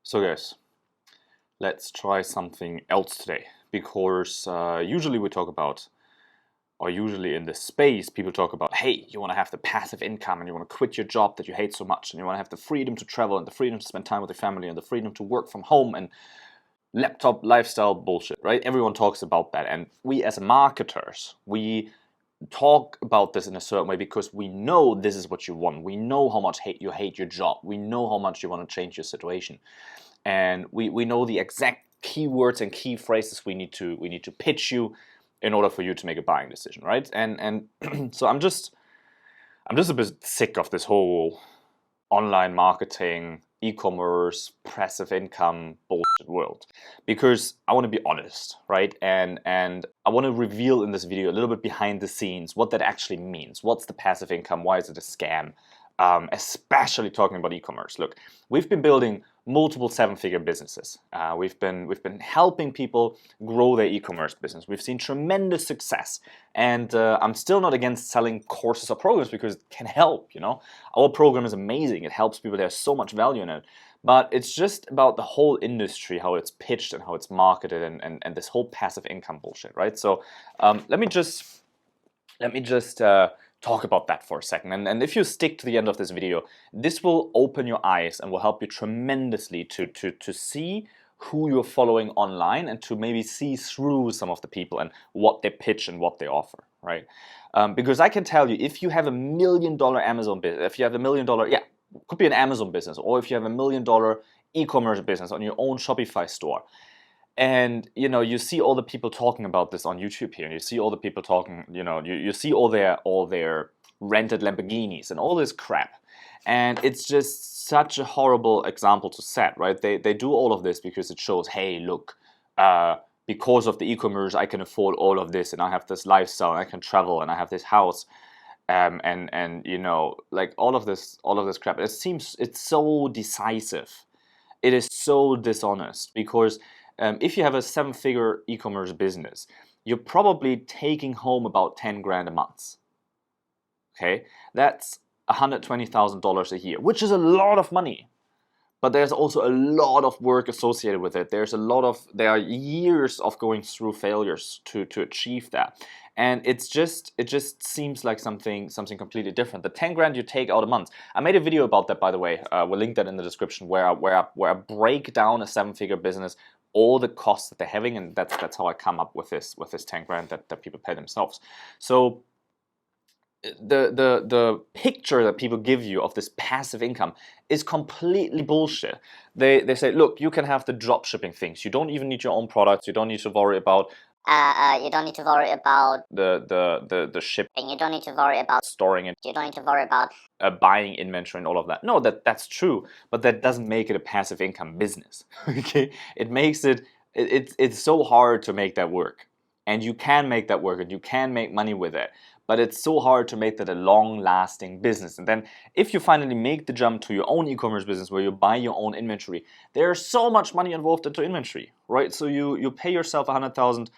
So guys, let's try something else today, because usually we talk about, or usually in this space, people talk about, hey, you want to have the passive income and you want to quit your job that you hate so much and you want to have the freedom to travel and the freedom to spend time with your family and the freedom to work from home and laptop lifestyle bullshit, right? Everyone talks about that, and we as marketers, we talk about this in a certain way because we know this is what you want. We know how much you hate your job. We know how much you want to change your situation. And we know the exact keywords and key phrases we need to pitch you in order for you to make a buying decision, right? And so I'm just a bit sick of this whole online marketing, e-commerce, passive income bullshit world, because I want to be honest, right? And I want to reveal in this video a little bit behind the scenes what that actually means. What's the passive income? Why is it a scam? Especially talking about e-commerce. Look, we've been building multiple seven-figure businesses. We've been helping people grow their e-commerce business. We've seen tremendous success, and I'm still not against selling courses or programs because it can help. You know, our program is amazing. It helps people. There's so much value in it. But it's just about the whole industry, how it's pitched and how it's marketed, and this whole passive income bullshit, right? So let me just talk about that for a second. And if you stick to the end of this video, this will open your eyes and will help you tremendously to see who you're following online and to maybe see through some of the people and what they pitch and what they offer, right? Because I can tell you, if you have $1 million Amazon business, if you have $1 million, yeah, it could be an Amazon business, or if you have $1 million e-commerce business on your own Shopify store, and you know, you see all the people talking about this on YouTube here, and you see all the people talking, you know, you see all their rented Lamborghinis and all this crap, and it's just such a horrible example to set, right? They do all of this because it shows, hey, look, because of the e-commerce, I can afford all of this, and I have this lifestyle, and I can travel, and I have this house, and you know, like all of this crap. It's so decisive. It is so dishonest, because if you have a seven-figure e-commerce business, you're probably taking home about 10 grand a month. Okay, that's $120,000 a year, which is a lot of money. But there's also a lot of work associated with it. There are years of going through failures to achieve that. And it just seems like something completely different. The 10 grand you take out a month. I made a video about that, by the way. We'll link that in the description, where I break down a seven-figure business, all the costs that they're having, and that's how I come up with this 10 grand that people pay themselves. So the picture that people give you of this passive income is completely bullshit. They say, look, you can have the dropshipping things. You don't even need your own products. You don't need to worry about you don't need to worry about the shipping. You don't need to worry about storing it. You don't need to worry about buying inventory and all of that. No, that's true, but that doesn't make it a passive income business. Okay, it makes it's so hard to make that work, and you can make that work, and you can make money with it. But it's so hard to make that a long-lasting business. And then if you finally make the jump to your own e-commerce business where you buy your own inventory, there's so much money involved into inventory, right? So you pay yourself $100,000,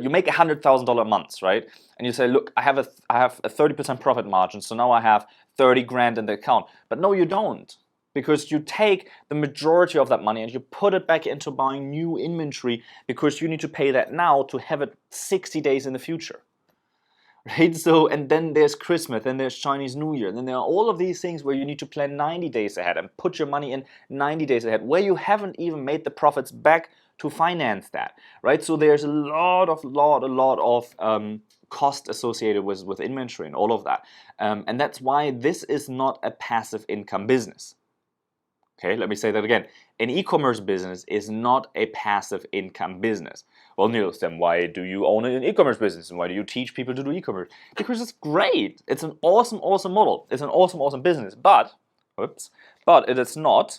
you make $100,000 a month, right? And you say, look, I have a 30% profit margin, so now I have 30 grand in the account. But no, you don't. Because you take the majority of that money and you put it back into buying new inventory, because you need to pay that now to have it 60 days in the future. Right? So, and then there's Christmas, then there's Chinese New Year, then there are all of these things where you need to plan 90 days ahead and put your money in 90 days ahead, where you haven't even made the profits back to finance that, right? So there's a lot of cost associated with inventory and all of that, and that's why this is not a passive income business. Okay, let me say that again. An e-commerce business is not a passive income business. Well, Niels, then why do you own an e-commerce business? And why do you teach people to do e-commerce? Because it's great. It's an awesome model. It's an awesome business. But it is not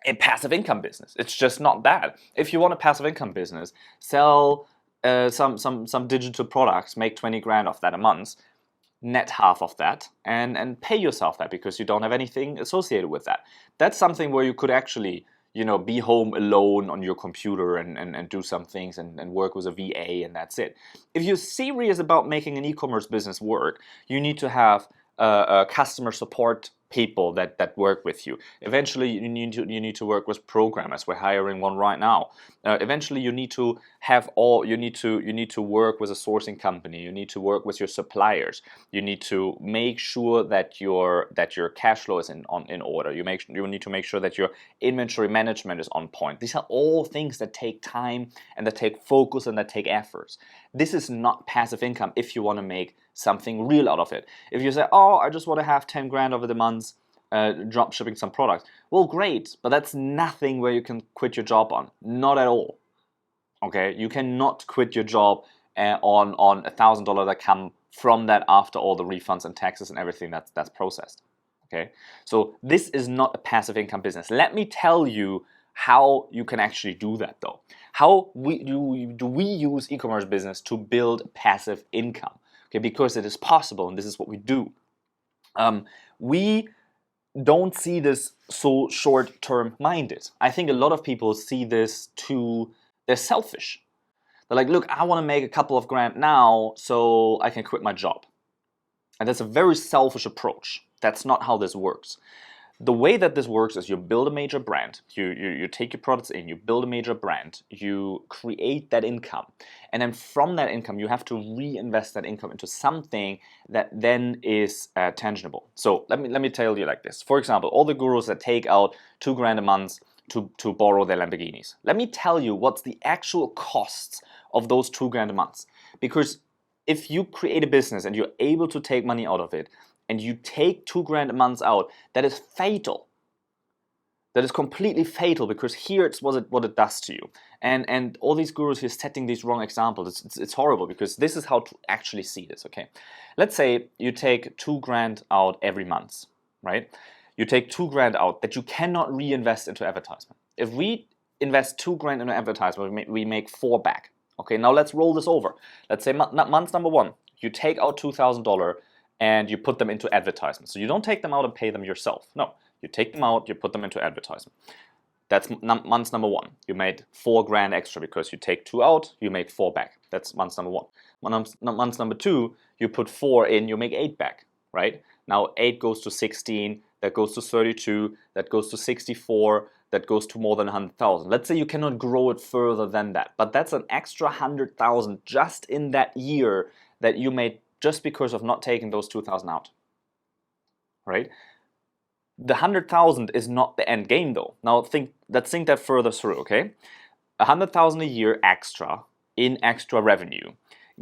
a passive income business. It's just not that. If you want a passive income business, sell some digital products, make 20 grand off that a month, net half of that, and pay yourself that, because you don't have anything associated with that. That's something where you could actually, you know, be home alone on your computer and do some things and work with a VA, and that's it. If you're serious about making an e-commerce business work, you need to have a customer support people that work with you. Eventually, you need to work with programmers. We're hiring one right now. Eventually, you need to work with a sourcing company. You need to work with your suppliers. You need to make sure that your cash flow is in order. You need to make sure that your inventory management is on point. These are all things that take time and that take focus and that take efforts. This is not passive income if you want to make something real out of it. If you say, oh, I just want to have 10 grand over the month drop shipping some products, well, great, but that's nothing where you can quit your job on. Not at all. Okay, you cannot quit your job on $1,000 that come from that after all the refunds and taxes and everything that's processed. Okay, so this is not a passive income business. Let me tell you how you can actually do that though. How do we use e-commerce business to build passive income? Okay, because it is possible, and this is what we do. We don't see this so short-term minded. I think a lot of people see this they're selfish. They're like, look, I want to make a couple of grand now so I can quit my job. And that's a very selfish approach. That's not how this works. The way that this works is you build a major brand, you take your products in, you build a major brand, you create that income, and then from that income you have to reinvest that income into something that then is tangible. So let me tell you like this. For example, all the gurus that take out 2 grand a month to borrow their Lamborghinis. Let me tell you what's the actual costs of those 2 grand a month. Because if you create a business and you're able to take money out of it, and you take 2 grand a month out, that is fatal. That is completely fatal, because here it's what it does to you. And all these gurus here setting these wrong examples. It's horrible, because this is how to actually see this. Okay, let's say you take 2 grand out every month, right? You take 2 grand out that you cannot reinvest into advertisement. If we invest 2 grand into advertisement, we make 4 back. Okay, now let's roll this over. Let's say month number 1, you take out $2,000 and you put them into advertisement. So you don't take them out and pay them yourself. No, you take them out, you put them into advertisement. That's month number 1. You made 4 grand extra because you take 2 out, you make 4 back. That's month number 1. Month number 2, you put 4 in, you make 8 back, right? Now 8 goes to 16, that goes to 32, that goes to 64, that goes to more than 100,000. Let's say you cannot grow it further than that, but that's an extra 100,000 just in that year that you made just because of not taking those 2,000 out, right? The 100,000 is not the end game though. Now let's think that further through, okay? 100,000 a year extra in extra revenue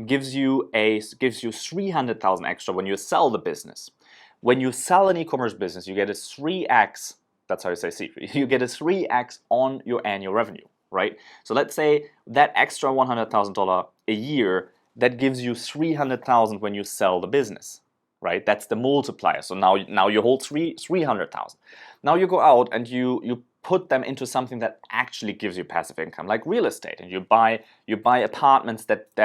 gives you 300,000 extra when you sell the business. When you sell an e-commerce business, you get a 3x, that's how you say secret, you get a 3x on your annual revenue, right? So let's say that extra $100,000 a year, that gives you 300,000 when you sell the business, right? That's the multiplier. So now you hold 300,000. Now you go out and you put them into something that actually gives you passive income, like real estate, and you buy apartments that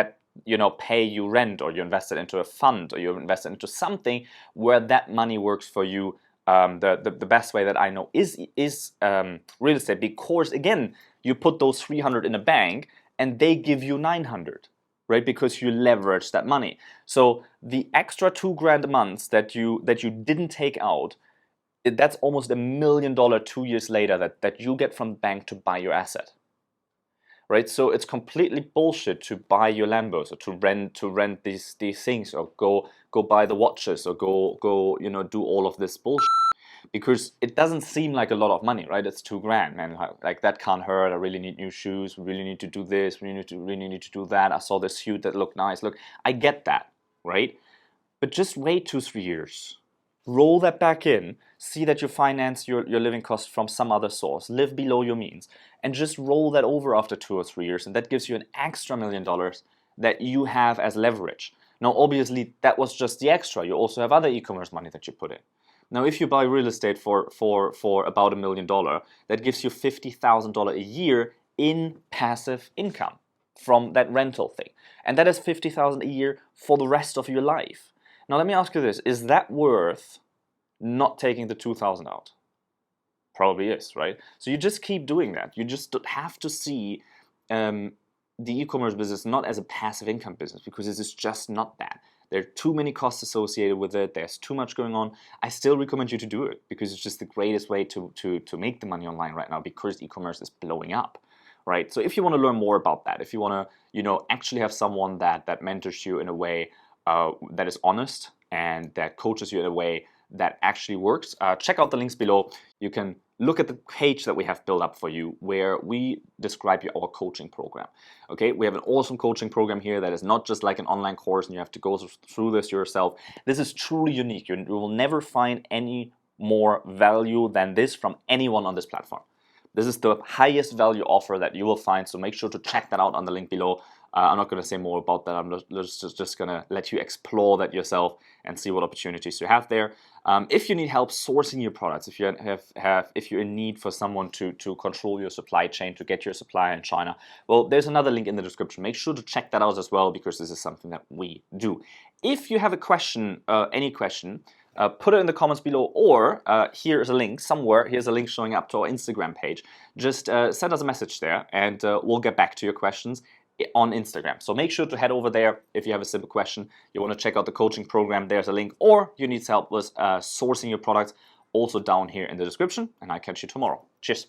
pay you rent, or you invest it into a fund, or you invest it into something where that money works for you. The best way that I know is real estate, because again, you put those 300 in a bank and they give you 900. Right, because you leverage that money. So the extra 2 grand a month that you didn't take out, that's almost $1 million 2 years later that you get from the bank to buy your asset. Right, so it's completely bullshit to buy your Lambos, or to rent these things, or go buy the watches, or go do all of this bullshit. Because it doesn't seem like a lot of money, right? It's 2 grand, man. Like, that can't hurt. I really need new shoes. We really need to do this. We really need to do that. I saw this suit that looked nice. Look, I get that, right? But just wait 2-3 years. Roll that back in. See that you finance your living costs from some other source. Live below your means. And just roll that over after 2 or 3 years. And that gives you an extra $1 million that you have as leverage. Now, obviously, that was just the extra. You also have other e-commerce money that you put in. Now, if you buy real estate for about $1 million, that gives you $50,000 a year in passive income from that rental thing. And that is $50,000 a year for the rest of your life. Now, let me ask you this. Is that worth not taking the 2,000 out? Probably is, right? So you just keep doing that. You just have to see the e-commerce business not as a passive income business, because it is just not that. there are too many costs associated with it, there's too much going on, I still recommend you to do it because it's just the greatest way to make the money online right now because e-commerce is blowing up. Right? So if you want to learn more about that, if you want to, actually have someone that mentors you in a way that is honest and that coaches you in a way that actually works, check out the links below. You can look at the page that we have built up for you where we describe our coaching program. Okay, we have an awesome coaching program here that is not just like an online course and you have to go through this yourself. This is truly unique. You will never find any more value than this from anyone on this platform. This is the highest value offer that you will find, so make sure to check that out on the link below. I'm not going to say more about that. I'm just going to let you explore that yourself and see what opportunities you have there. If you need help sourcing your products, if you're in need for someone to control your supply chain, to get your supply in China, well, there's another link in the description. Make sure to check that out as well because this is something that we do. If you have a question, any question, put it in the comments below, or here is a link somewhere. Here's a link showing up to our Instagram page. Just send us a message there and we'll get back to your questions on Instagram. So make sure to head over there if you have a simple question, you want to check out the coaching program, there's a link, or you need help with sourcing your products, also down here in the description, and I'll catch you tomorrow. Cheers.